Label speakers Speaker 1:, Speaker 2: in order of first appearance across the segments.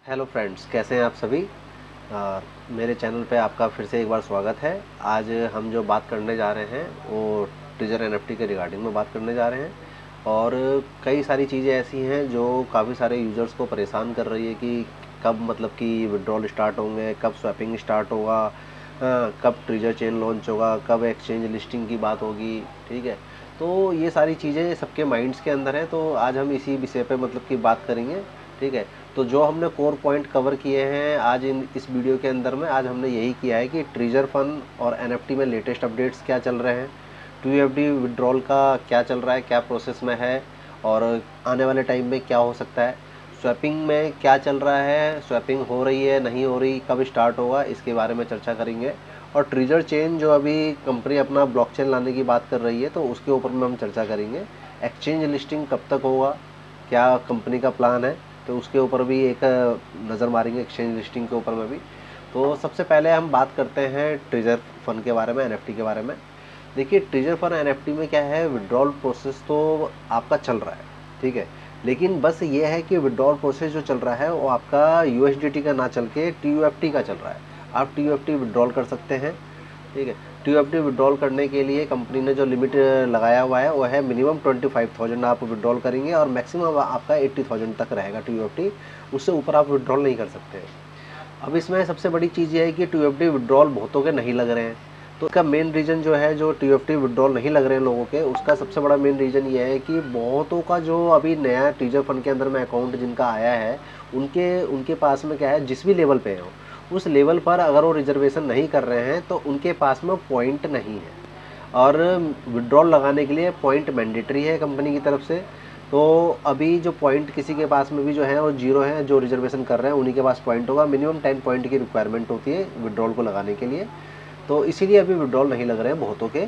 Speaker 1: Hello friends, कैसे हैं आप सभी। मेरे चैनल पे आपका फिर से एक बार स्वागत है। आज हम जो बात करने जा रहे हैं वो ट्रिजर एनएफटी के रिगार्डिंग में बात करने जा रहे हैं। और कई सारी चीज़ें ऐसी हैं जो काफ़ी सारे यूज़र्स को परेशान कर रही है कि कब मतलब कि विड्रॉल स्टार्ट होंगे, कब स्वैपिंग स्टार्ट होगा, कब ट्रिजर चेन लॉन्च होगा, कब एक्सचेंज लिस्टिंग की बात होगी। ठीक है, तो ये सारी चीज़ें सबके माइंड्स के अंदर है, तो आज हम इसी विषय पे मतलब कि बात करेंगे। ठीक है, तो जो हमने कोर पॉइंट कवर किए हैं आज इस वीडियो के अंदर में, आज हमने यही किया है कि ट्रिजर फंड और एनएफटी में लेटेस्ट अपडेट्स क्या चल रहे हैं, टीयूएफडी विड्रॉल का क्या चल रहा है, क्या प्रोसेस में है और आने वाले टाइम में क्या हो सकता है, स्वैपिंग में क्या चल रहा है, स्वैपिंग हो रही है नहीं हो रही, कब स्टार्ट होगा, इसके बारे में चर्चा करेंगे। और ट्रिजर चेन जो अभी कंपनी अपना ब्लॉकचेन लाने की बात कर रही है तो उसके ऊपर में हम चर्चा करेंगे। एक्सचेंज लिस्टिंग कब तक होगा, क्या कंपनी का प्लान है, तो उसके ऊपर भी एक नज़र मारेंगे, एक्सचेंज लिस्टिंग के ऊपर में भी। तो सबसे पहले हम बात करते हैं ट्रिजर फंड के बारे में, एनएफटी के बारे में। देखिए, ट्रिजर फंड एनएफटी में क्या है, विड्रॉल प्रोसेस तो आपका चल रहा है। ठीक है, लेकिन बस ये है कि विड्रॉल प्रोसेस जो चल रहा है वो आपका यूएसडीटी का ना चल के टीयूएफटी का चल रहा है। आप टीयूएफटी विड्रॉल कर सकते हैं। ठीक है, टीयूएफटी विड्रॉल करने के लिए कंपनी ने जो लिमिट लगाया हुआ है वो है मिनिमम 25,000 आप विड्रॉल करेंगे और मैक्सिमम आपका 80,000 तक रहेगा टीयूएफटी। उससे ऊपर आप विड्रॉल नहीं कर सकते। अब इसमें सबसे बड़ी चीज़ ये है कि टीयूएफटी विड्रॉल बहुतों के नहीं लग रहे हैं। तो इसका मेन रीज़न जो है, जो टीयूएफटी विड्रॉल नहीं लग रहे हैं लोगों के, उसका सबसे बड़ा मेन रीज़न ये है कि बहुतों का जो अभी नया ट्रिजर फंड के अंदर में अकाउंट जिनका आया है, उनके उनके पास में क्या है, जिस भी लेवल पे हो उस लेवल पर अगर वो रिजर्वेशन नहीं कर रहे हैं तो उनके पास में पॉइंट नहीं है। और विड्रॉल लगाने के लिए पॉइंट मैंडेटरी है कंपनी की तरफ से। तो अभी जो पॉइंट किसी के पास में भी जो है वो जीरो है, जो रिजर्वेशन कर रहे हैं उन्हीं के पास पॉइंट होगा। मिनिमम 10 पॉइंट की रिक्वायरमेंट होती है विड्रॉल को लगाने के लिए। तो इसीलिए अभी विड्रॉल नहीं लग रहे हैं बहुतों के।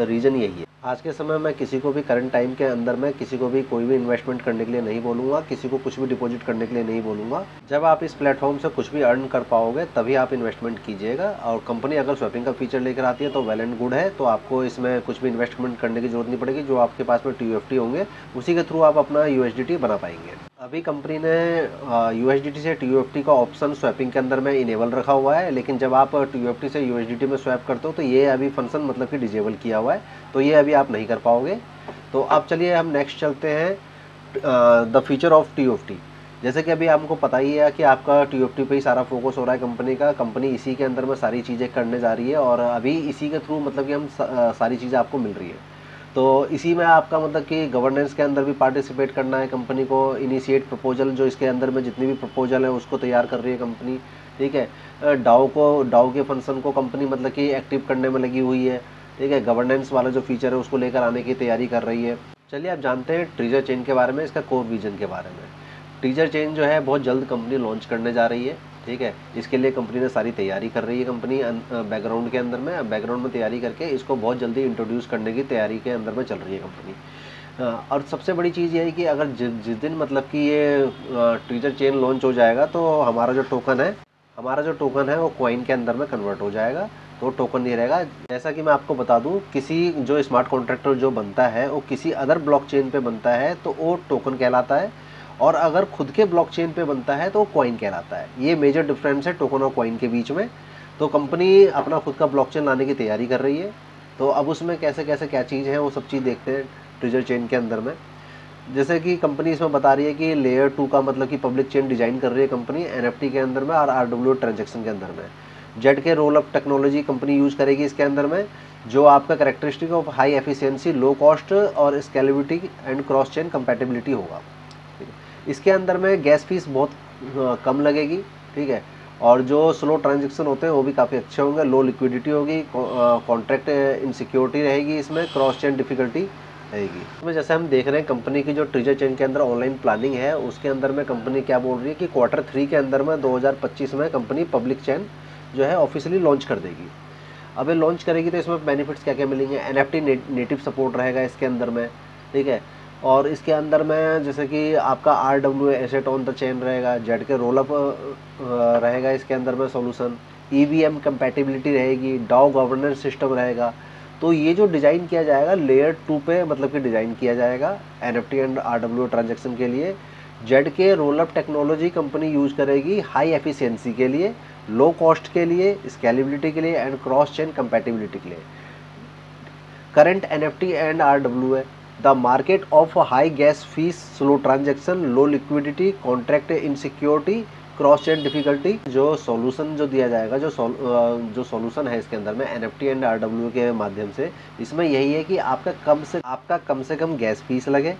Speaker 1: रीज़न यही है। आज के समय में किसी को भी करंट टाइम के अंदर में किसी को भी कोई भी इन्वेस्टमेंट करने के लिए नहीं बोलूँगा, किसी को कुछ भी डिपॉजिट करने के लिए नहीं बोलूँगा। जब आप इस प्लेटफॉर्म से कुछ भी अर्न कर पाओगे तभी आप इन्वेस्टमेंट कीजिएगा। और कंपनी अगर स्वैपिंग का फीचर लेकर आती है तो वेल एंड गुड है, तो आपको इसमें कुछ भी इन्वेस्टमेंट करने की जरूरत नहीं पड़ेगी। जो आपके पास में टीयूएफटी होंगे उसी के थ्रू आप अपना यूएसडीटी बना पाएंगे। अभी कंपनी ने यूएसडीटी से टीयूएफटी का ऑप्शन स्वैपिंग के अंदर में इनेबल रखा हुआ है, लेकिन जब आप टीयूएफटी से यूएसडीटी में स्वैप करते हो तो ये अभी फंक्शन मतलब कि डिजेबल किया हुआ है, तो ये अभी आप नहीं कर पाओगे। तो अब चलिए हम नेक्स्ट चलते हैं द फीचर ऑफ टीयूएफटी। जैसे कि अभी आपको पता ही है कि आपका टीयूएफटी पे ही सारा फोकस हो रहा है कंपनी का। कंपनी इसी के अंदर में सारी चीज़ें करने जा रही है और अभी इसी के थ्रू मतलब कि हम सारी चीज़ें आपको मिल रही है। तो इसी में आपका मतलब कि गवर्नेंस के अंदर भी पार्टिसिपेट करना है कंपनी को। इनिशिएट प्रपोजल, जो इसके अंदर में जितनी भी प्रपोजल है उसको तैयार कर रही है कंपनी। ठीक है, डाउ के फंक्शन को कंपनी मतलब कि एक्टिव करने में लगी हुई है। ठीक है, गवर्नेंस वाला जो फीचर है उसको लेकर आने की तैयारी कर रही है। चलिए आप जानते हैं ट्रिजर चेन के बारे में, इसका कोर विजन के बारे में। ट्रिजर चेन जो है बहुत जल्द कंपनी लॉन्च करने जा रही है। ठीक है, इसके लिए कंपनी ने सारी तैयारी कर रही है। कंपनी बैकग्राउंड के अंदर में तैयारी करके इसको बहुत जल्दी इंट्रोड्यूस करने की तैयारी के अंदर में चल रही है कंपनी। और सबसे बड़ी चीज़ ये है कि अगर जिस दिन मतलब कि ये ट्रिजर चेन लॉन्च हो जाएगा तो हमारा जो टोकन है वो कॉइन के अंदर में कन्वर्ट हो जाएगा, तो टोकन नहीं रहेगा। जैसा कि मैं आपको बता दूं, किसी जो स्मार्ट कॉन्ट्रैक्टर जो बनता है वो किसी अदर ब्लॉकचेन पे बनता है तो वो टोकन कहलाता है, और अगर खुद के ब्लॉकचेन पे बनता है तो वो कॉइन कहलाता है। ये मेजर डिफरेंस है टोकन और कॉइन के बीच में। तो कंपनी अपना खुद का ब्लॉकचेन लाने की तैयारी कर रही है। तो अब उसमें कैसे कैसे क्या चीज़ है वो सब चीज़ देखते हैं ट्रिजर चेन के अंदर में। जैसे कि कंपनी इसमें बता रही है कि लेयर 2 का मतलब कि पब्लिक चेन डिजाइन कर रही है कंपनी एनएफटी के अंदर में और आरडब्ल्यू ट्रांजेक्शन के अंदर में। Z K roll up technology company use करेगी इसके अंदर में, जो आपका characteristic of high efficiency, low cost और scalability and cross chain compatibility होगा। ठीक है, इसके अंदर में गैस फीस बहुत कम लगेगी। ठीक है, और जो स्लो ट्रांजेक्शन होते हैं वो भी काफ़ी अच्छे होंगे। लो लिक्विडिटी होगी, कॉन्ट्रैक्ट इनसिक्योरिटी रहेगी, इसमें क्रॉस चेन डिफिकल्टी रहेगी। इसमें जैसे हम देख रहे हैं कंपनी की जो ट्रिजर चेन के अंदर ऑनलाइन प्लानिंग है उसके अंदर में कंपनी क्या बोल रही है कि Q3 के अंदर में 2025 में कंपनी पब्लिक चेन जो है ऑफिशियली लॉन्च कर देगी। अब ये लॉन्च करेगी तो इसमें बेनिफिट्स क्या क्या मिलेंगे। एनएफटी नेटिव सपोर्ट रहेगा इसके अंदर में। ठीक है, और इसके अंदर में जैसे कि आपका RW asset on the chain रहेगा, जेड के रोल अप रहेगा इसके अंदर में सॉल्यूशन, ईवीएम कंपैटिबिलिटी रहेगी, डाउ गवर्नेंस सिस्टम रहेगा। तो ये जो डिज़ाइन किया जाएगा लेयर 2 पे मतलब कि डिज़ाइन किया जाएगा एनएफटी एंड आरडब्ल्यू ट्रांजेक्शन के लिए। Z K roll up technology company use करेगी हाई एफिशिएंसी के लिए, लो कॉस्ट के लिए, स्केलेबिलिटी के लिए एंड क्रॉस चेन कंपैटिबिलिटी के लिए। करंट एनएफटी एंड आरडब्ल्यू है the market of high gas fees, slow transaction, low liquidity, contract insecurity, cross chain difficulty. जो सॉल्यूशन जो दिया जाएगा, जो सॉल्यूशन है इसके अंदर में एनएफटी एंड आरडब्ल्यू के माध्यम से, इसमें यही है कि आपका कम से कम गैस फीस लगे,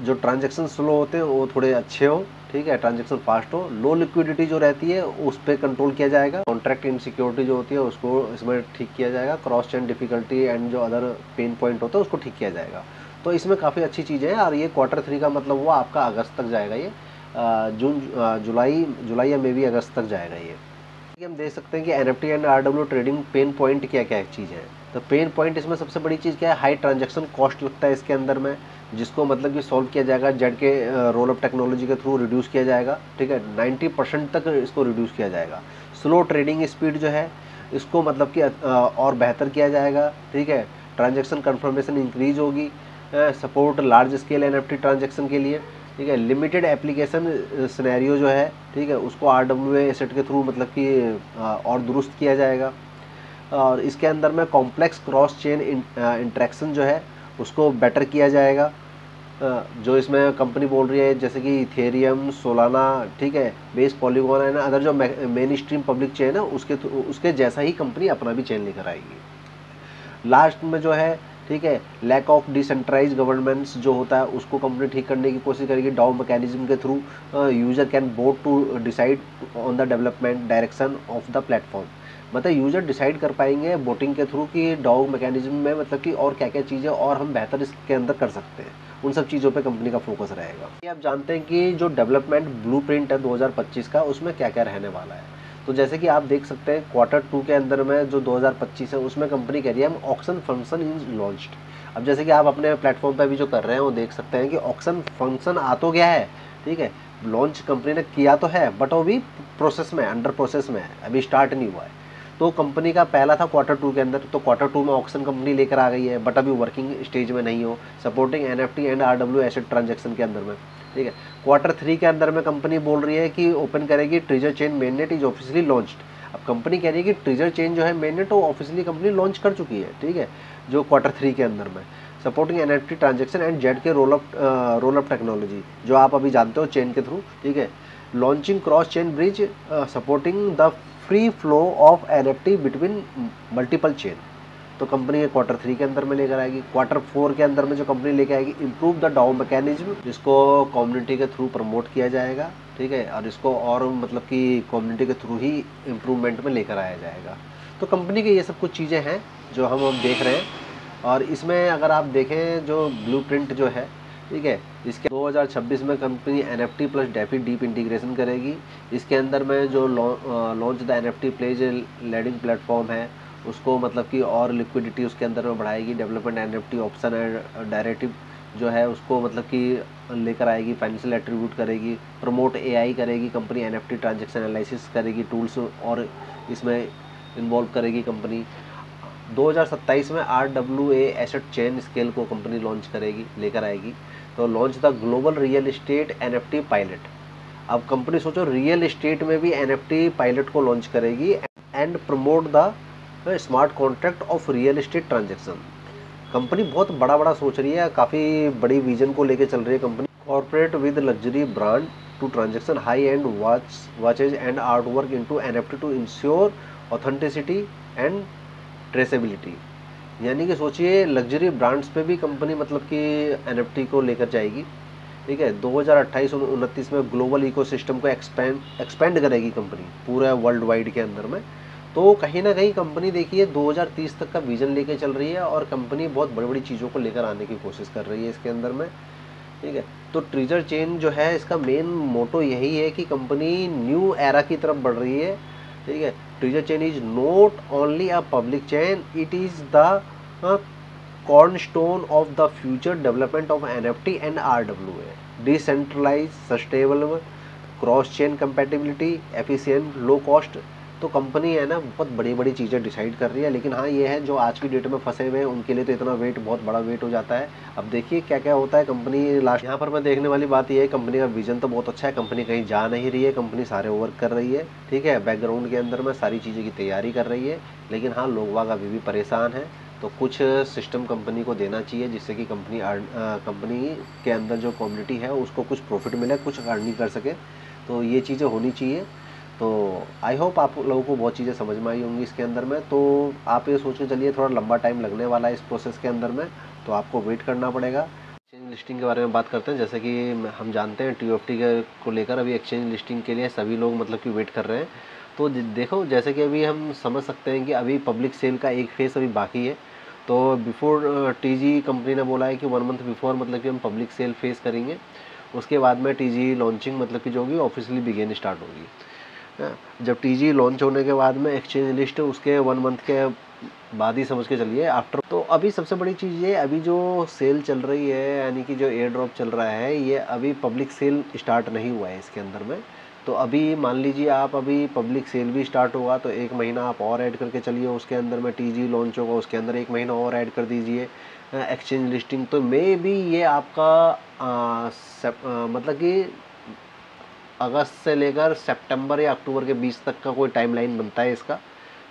Speaker 1: जो ट्रांजेक्शन स्लो होते हैं वो थोड़े अच्छे हो, ठीक है, ट्रांजेक्शन फास्ट हो, लो लिक्विडिटी जो रहती है उस पर कंट्रोल किया जाएगा, कॉन्ट्रैक्ट इनसिक्योरिटी जो होती है उसको इसमें ठीक किया जाएगा, क्रॉस चेन डिफिकल्टी एंड जो अदर पेन पॉइंट होता है उसको ठीक किया जाएगा। तो इसमें काफ़ी अच्छी चीज़ें हैं और ये Q3 का मतलब हुआ आपका अगस्त तक जाएगा, ये जुलाई या मे बी अगस्त तक जाएगा ये। हम देख सकते हैं कि NFT and RW trading pain point क्या क्या चीज़ है। तो पेन पॉइंट इसमें सबसे बड़ी चीज़ क्या है, हाई ट्रांजैक्शन कॉस्ट लगता है इसके अंदर में, जिसको मतलब कि सॉल्व किया जाएगा Z K roll up technology के थ्रू रिड्यूस किया जाएगा, ठीक है, 90% तक इसको रिड्यूस किया जाएगा। स्लो ट्रेडिंग स्पीड जो है इसको मतलब कि और बेहतर किया जाएगा, ठीक है, ट्रांजैक्शन कन्फर्मेशन इंक्रीज होगी, support large scale NFT transaction के लिए, ठीक है, लिमिटेड एप्लीकेशन सिनेरियो जो है, ठीक है, उसको आरडब्ल्यूए एसेट के थ्रू मतलब कि और दुरुस्त किया जाएगा। और इसके अंदर में कॉम्प्लेक्स क्रॉस चेन इंट्रैक्शन जो है उसको बेटर किया जाएगा। जो इसमें कंपनी बोल रही है जैसे कि इथेरियम, सोलाना, ठीक है, बेस, पॉलीगॉन एंड अदर जो मेन स्ट्रीम पब्लिक चेन है उसके जैसा ही कंपनी अपना भी चेन लेकर आएगी। लास्ट में जो है, ठीक है, लैक ऑफ डिसेंट्रलाइज गवर्नमेंट्स जो होता है उसको कंपनी ठीक करने की कोशिश करेगी डाउ मैकेनिज्म के थ्रू। User can vote to decide on the development direction of the platform, मतलब यूजर डिसाइड कर पाएंगे वोटिंग के थ्रू कि डाउ मैकेनिज्म में मतलब कि और क्या क्या चीज़ें और हम बेहतर इसके अंदर कर सकते हैं, उन सब चीज़ों पे कंपनी का फोकस रहेगा। ये आप जानते हैं कि जो डेवलपमेंट ब्लूप्रिंट है 2025 का उसमें क्या क्या रहने वाला है। तो जैसे कि आप देख सकते हैं Q2 के अंदर में जो 2025 है उसमें कंपनी कह रही है हम ऑक्शन फंक्शन इज लॉन्च्ड। अब जैसे कि आप अपने प्लेटफॉर्म पे भी जो कर रहे हैं वो देख सकते हैं कि ऑक्शन फंक्शन आ तो गया है, ठीक है, लॉन्च कंपनी ने किया तो है बट वो भी प्रोसेस में, अंडर प्रोसेस में है, अभी स्टार्ट नहीं हुआ है। तो कंपनी का पहला था Q2 के अंदर, तो Q2 में ऑक्शन कंपनी लेकर आ गई है बट अभी वर्किंग स्टेज में नहीं हो, supporting NFT and RW asset transaction के अंदर में, ठीक है। Q3 के अंदर में कंपनी बोल रही है कि ओपन करेगी treasure chain mainnet is officially launched. अब कंपनी कह रही है कि ट्रेजर चेन जो है मेननेट वो ऑफिशियली कंपनी लॉन्च कर चुकी है, ठीक है, जो Q3 के अंदर में। Supporting NFT transaction and Z K roll up technology जो आप अभी जानते हो चेन के थ्रू, ठीक है, launching cross chain bridge supporting the free flow of NFT between multiple chain. तो कंपनी ये Q3 के अंदर में लेकर आएगी। Q4 के अंदर में जो कंपनी लेकर आएगी इम्प्रूव द डाउ मैकेनिज्म, जिसको कम्युनिटी के थ्रू प्रमोट किया जाएगा, ठीक है, और इसको और मतलब कि कम्युनिटी के थ्रू ही इम्प्रूवमेंट में लेकर आया जाएगा। तो कंपनी के ये सब कुछ चीज़ें हैं जो हम देख रहे हैं। और इसमें अगर आप देखें जो ब्लूप्रिंट जो है, ठीक है, इसके 2026 में company NFT plus DeFi deep integration करेगी। इसके अंदर में जो launch the NFT pledge landing platform है उसको मतलब कि और लिक्विडिटी उसके अंदर में बढ़ाएगी। Development NFT option and directive जो है उसको मतलब कि लेकर आएगी, फाइनेंशियल एट्रीब्यूट करेगी, प्रमोट एआई करेगी कंपनी, एनएफटी ट्रांजैक्शन एनालिसिस करेगी, टूल्स और इसमें इन्वॉल्व करेगी कंपनी। 2027 में आरडब्ल्यूए एसेट चेन स्केल को कंपनी लॉन्च करेगी, लेकर आएगी। तो launch the global real estate NFT pilot. अब कंपनी सोचो रियल एस्टेट में भी एनएफटी पायलट को लॉन्च करेगी and promote the smart contract of real estate transaction. Company बहुत बड़ा बड़ा सोच रही है, काफ़ी बड़ी विजन को लेके चल रही है कंपनी। Corporate with luxury brand to transaction high end watches and art work into NFT to ensure authenticity and traceability. यानी कि सोचिए लग्जरी ब्रांड्स पे भी कंपनी मतलब कि एनएफटी को लेकर जाएगी, ठीक है। 2028-29 में ग्लोबल इकोसिस्टम को एक्सपेंड करेगी कंपनी पूरा वर्ल्ड वाइड के अंदर में। तो कहीं ना कहीं कंपनी देखिए 2030 तक का विजन लेके चल रही है और कंपनी बहुत बड़ी बड़ी चीज़ों को लेकर आने की कोशिश कर रही है इसके अंदर में, ठीक है। तो ट्रेजर चेन जो है इसका मेन मोटो यही है कि कंपनी न्यू एरा की तरफ बढ़ रही है, ठीक है। Treasure chain is not only a public chain, it is the cornerstone of the future development of NFT and RWA. Decentralized, sustainable, cross-chain compatibility, efficient, low cost, तो कंपनी है ना बहुत बड़ी बड़ी चीज़ें डिसाइड कर रही है, लेकिन हाँ ये है जो आज की डेट में फंसे हुए हैं उनके लिए तो इतना वेट, बहुत बड़ा वेट हो जाता है। अब देखिए क्या क्या होता है कंपनी लास्ट। यहाँ पर मैं देखने वाली बात ये है, कंपनी का विजन तो बहुत अच्छा है, कंपनी कहीं जा नहीं रही है, कंपनी सारे वर्क कर रही है, ठीक है, बैकग्राउंड के अंदर में सारी चीज़ें की तैयारी कर रही है। लेकिन हाँ लोग वाग अभी भी परेशान हैं, तो कुछ सिस्टम कंपनी को देना चाहिए जिससे कि कंपनी के अंदर जो कम्युनिटी है उसको कुछ प्रॉफिट मिले, कुछ अर्निंग कर सके। तो ये चीज़ें होनी चाहिए। तो आई होप आप लोगों को बहुत चीज़ें समझ में आई होंगी इसके अंदर में। तो आप ये सोच के चलिए थोड़ा लंबा टाइम लगने वाला है इस प्रोसेस के अंदर में, तो आपको वेट करना पड़ेगा। एक्सचेंज लिस्टिंग के बारे में बात करते हैं। जैसे कि हम जानते हैं TOFT को लेकर अभी एक्सचेंज लिस्टिंग के लिए सभी लोग मतलब कि वेट कर रहे हैं। तो देखो जैसे कि अभी हम समझ सकते हैं कि अभी पब्लिक सेल का एक फेज़ अभी बाकी है। तो बिफोर TG कंपनी ने बोला है कि 1 मंथ बिफोर मतलब कि हम पब्लिक सेल फेस करेंगे। उसके बाद में TG लॉन्चिंग मतलब कि जो होगी ऑफिशियली बिगेन स्टार्ट होगी। जब TG लॉन्च होने के बाद में एक्सचेंज लिस्ट उसके 1 मंथ के बाद ही समझ के चलिए आफ्टर। तो अभी सबसे बड़ी चीज़ ये, अभी जो सेल चल रही है यानी कि जो एयर ड्रॉप चल रहा है, ये अभी पब्लिक सेल स्टार्ट नहीं हुआ है इसके अंदर में। तो अभी मान लीजिए आप अभी पब्लिक सेल भी स्टार्ट होगा तो 1 महीना आप और ऐड करके चलिए, उसके अंदर में TG लॉन्च होगा उसके अंदर 1 महीना और ऐड कर दीजिए एक्सचेंज लिस्टिंग। तो मे भी ये आपका मतलब कि अगस्त से लेकर सितंबर या अक्टूबर के 20 तक का कोई टाइमलाइन बनता है इसका,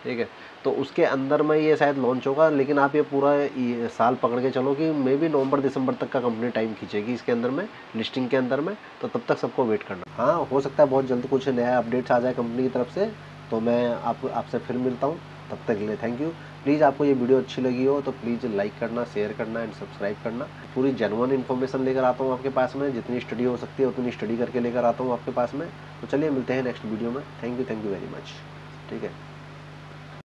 Speaker 1: ठीक है। तो उसके अंदर में ये शायद लॉन्च होगा, लेकिन आप ये पूरा ये साल पकड़ के चलो कि मे बी नवंबर दिसंबर तक का कंपनी टाइम खींचेगी इसके अंदर में, लिस्टिंग के अंदर में। तो तब तक सबको वेट करना। हाँ हो सकता है बहुत जल्द कुछ नया अपडेट्स आ जाए कंपनी की तरफ से। तो मैं आपसे फिर मिलता हूँ, तब तक के लिए थैंक यू। प्लीज़ आपको ये वीडियो अच्छी लगी हो तो प्लीज़ लाइक करना, शेयर करना एंड सब्सक्राइब करना। पूरी जेन्युइन इन्फॉर्मेशन लेकर आता हूँ आपके पास में, जितनी स्टडी हो सकती है उतनी स्टडी करके लेकर आता हूँ आपके पास में। तो चलिए मिलते हैं नेक्स्ट वीडियो में। थैंक यू वेरी मच, ठीक है।